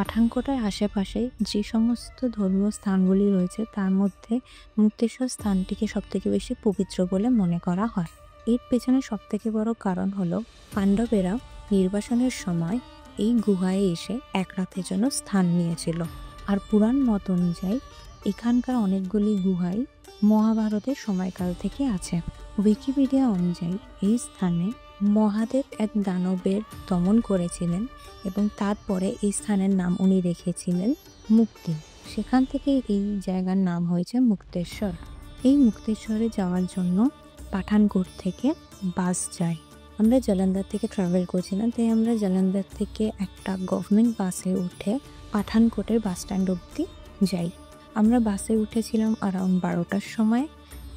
পাঠানকোটের আশেপাশে যে সমস্ত ধর্মীয় স্থানগুলি রয়েছে তার মধ্যে মুক্তেশ্বর স্থানটিকে সবথেকে বেশি পবিত্র বলে মনে করা হয়। এর পেছনে সবথেকে বড় কারণ হলো পাণ্ডবেরা নির্বাসনের সময় এই গুহায় এসে এক রাতের জন্য স্থান নিয়েছিল। আর পুরাণ মত অনুযায়ী এখানকার অনেকগুলি গুহাই মহাভারতের সময়কাল থেকে আছে। উইকিপিডিয়া অনুযায়ী এই স্থানে মহাদেব এক দানবের দমন করেছিলেন এবং তারপরে এই স্থানের নাম উনি রেখেছিলেন মুক্তি। সেখান থেকে এই জায়গার নাম হয়েছে মুক্তেশ্বর। এই মুক্তেশ্বরে যাওয়ার জন্য পাঠানকোট থেকে বাস যায়। আমরা জলন্ধর থেকে ট্রাভেল করছিলাম, তাই আমরা জলন্ধর থেকে একটা গভর্নমেন্ট বাসে উঠে পাঠানকোটের বাস স্ট্যান্ড অবধি যাই। আমরা বাসে উঠেছিলাম অ্যারাউন্ড 12টার সময়,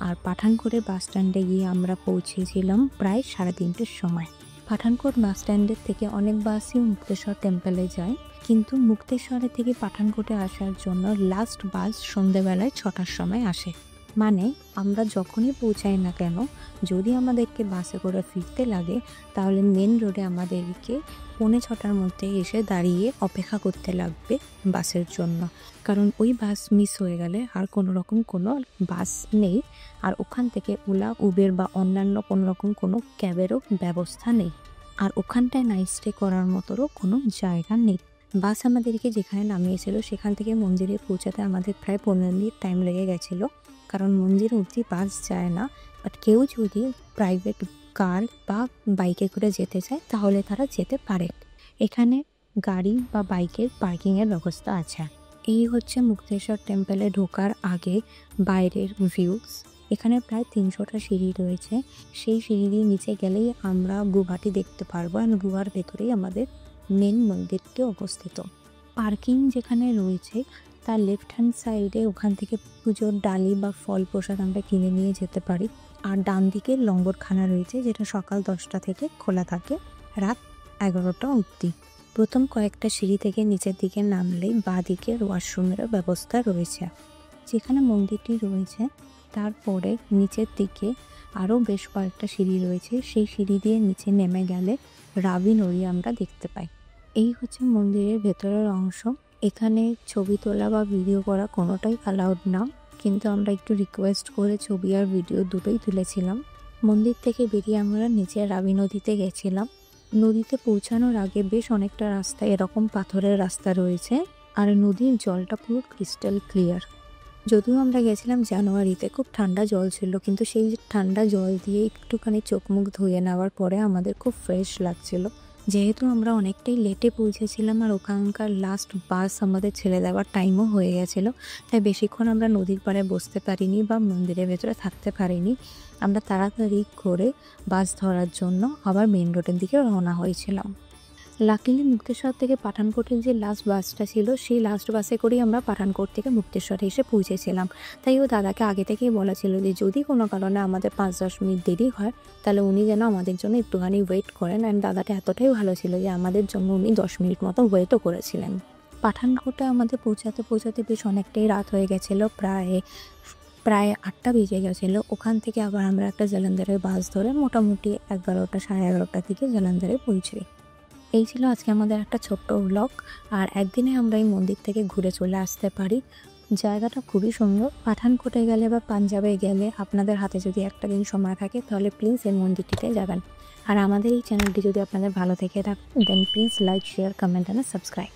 আর পাঠানকোটের বাস স্ট্যান্ডে গিয়ে আমরা পৌঁছেছিলাম প্রায় 3:30টার সময়। পাঠানকোট বাস স্ট্যান্ডের থেকে অনেক বাসই মুক্তেশ্বর টেম্পলে যায়, কিন্তু মুক্তেশ্বরের থেকে পাঠানকোটে আসার জন্য লাস্ট বাস সন্ধেবেলায় 6টার সময় আসে। মানে আমরা যখনই পৌঁছাই না কেন, যদি আমাদেরকে বাসে করে ফিরতে লাগে তাহলে মেন রোডে আমাদেরকে 5:45টার মধ্যে এসে দাঁড়িয়ে অপেক্ষা করতে লাগবে বাসের জন্য, কারণ ওই বাস মিস হয়ে গেলে আর কোনো রকম কোনো বাস নেই, আর ওখান থেকে ওলা, উবের বা অন্যান্য কোনো রকম কোনো ক্যাবেরও ব্যবস্থা নেই, আর ওখানটায় নাইট স্টে করার মতোরও কোনো জায়গা নেই। বাস আমাদেরকে যেখানে নামিয়েছিল সেখান থেকে মন্দিরে পৌঁছাতে আমাদের প্রায় 15 মিনিট টাইম লেগে গেছিলো, কারণ মন্দির অবধি বাস যায় না। বাট কেউ যদি প্রাইভেট কার বা বাইকে করে যেতে চায় তাহলে তারা যেতে পারে। এখানে গাড়ি বা বাইকের পার্কিংয়ের ব্যবস্থা আছে। এই হচ্ছে মুক্তেশ্বর টেম্পলে ঢোকার আগে বাইরের ভিউজ। এখানে প্রায় 300টা সিঁড়ি রয়েছে। সেই সিঁড়ি দিয়ে নিচে গেলেই আমরা গুহাটি দেখতে পারবো, আর গুহার ভেতরেই আমাদের মেন মন্দিরটি অবস্থিত। পার্কিং যেখানে রয়েছে তার লেফট হ্যান্ড সাইডে ওখান থেকে পুজোর ডালি বা ফল প্রসাদ আমরা কিনে নিয়ে যেতে পারি। আর ডান দিকে লঙ্গরখানা রয়েছে, যেটা সকাল 10টা থেকে খোলা থাকে রাত 11টা অবধি। প্রথম কয়েকটা সিঁড়ি থেকে নিচের দিকে নামলেই বাঁ দিকে ওয়াশরুমেরও ব্যবস্থা রয়েছে। যেখানে মন্দিরটি রয়েছে তারপরে নিচের দিকে আরও বেশ কয়েকটা সিঁড়ি রয়েছে। সেই সিঁড়ি দিয়ে নিচে নেমে গেলে রাবি নদী আমরা দেখতে পাই। এই হচ্ছে মন্দিরের ভেতরের অংশ। এখানে ছবি তোলা বা ভিডিও করা কোনোটাই অ্যালাউড না, কিন্তু আমরা একটু রিকোয়েস্ট করে ছবি আর ভিডিও দুটোই তুলেছিলাম। মন্দির থেকে বেরিয়ে আমরা নিচে রাবি নদীতে গেছিলাম। নদীতে পৌঁছানোর আগে বেশ অনেকটা রাস্তা এরকম পাথরের রাস্তা রয়েছে, আর নদীর জলটা পুরো ক্রিস্টাল ক্লিয়ার। যদিও আমরা গেছিলাম জানুয়ারিতে, খুব ঠান্ডা জল ছিল, কিন্তু সেই ঠান্ডা জল দিয়ে একটুখানি চোখ মুখ ধুয়ে নেওয়ার পরে আমাদের খুব ফ্রেশ লাগছিল। যেহেতু আমরা অনেকটাই লেটে পৌঁছেছিলাম আর ওখানকার লাস্ট বাস আমাদের ছেড়ে দেওয়ার টাইমও হয়ে গেছিলো, তাই বেশিক্ষণ আমরা নদীর পাড়ে বসতে পারিনি বা মন্দিরের ভেতরে থাকতে পারিনি। আমরা তাড়াতাড়ি করে বাস ধরার জন্য আবার মেন রোডের দিকে রওনা হয়েছিলাম। লাকিলি মুক্তেশ্বর থেকে পাঠানকোটের যে লাস্ট বাসটা ছিল সেই লাস্ট বাসে করেই আমরা পাঠানকোট থেকে মুক্তেশ্বরে এসে পৌঁছেছিলাম। তাই ও দাদাকে আগে থেকেই বলা ছিল যে যদি কোনো কারণে আমাদের 5-10 মিনিট দেরি হয় তাহলে উনি যেন আমাদের জন্য একটুখানি ওয়েট করেন। অ্যান্ড দাদাটা এতটাই ভালো ছিল যে আমাদের জন্য উনি 10 মিনিট মতো ওয়েটও করেছিলেন। পাঠানকোটে আমাদের পৌঁছাতে বেশ অনেকটাই রাত হয়ে গেছিলো, প্রায় 8টা বেজে গেছিলো। ওখান থেকে আবার আমরা একটা জলন্ধরের বাস ধরে মোটামুটি 11টা সাড়ে 11টার দিকে জলন্ধরে পৌঁছাই। এই ছিল আজকে আমাদের একটা ছোট্ট ব্লগ। আর একদিনে আমরা এই মন্দির থেকে ঘুরে চলে আসতে পারি। জায়গাটা খুবই সুন্দর। পাঠানকোটে গেলে বা পাঞ্জাবে গেলে আপনাদের হাতে যদি একটা দিন সময় থাকে তাহলে প্লিজ এই মন্দিরটিতে যাবেন। আর আমাদের এই চ্যানেলটি যদি আপনাদের ভালো থেকে থাকে দেন please like, share, comment and subscribe.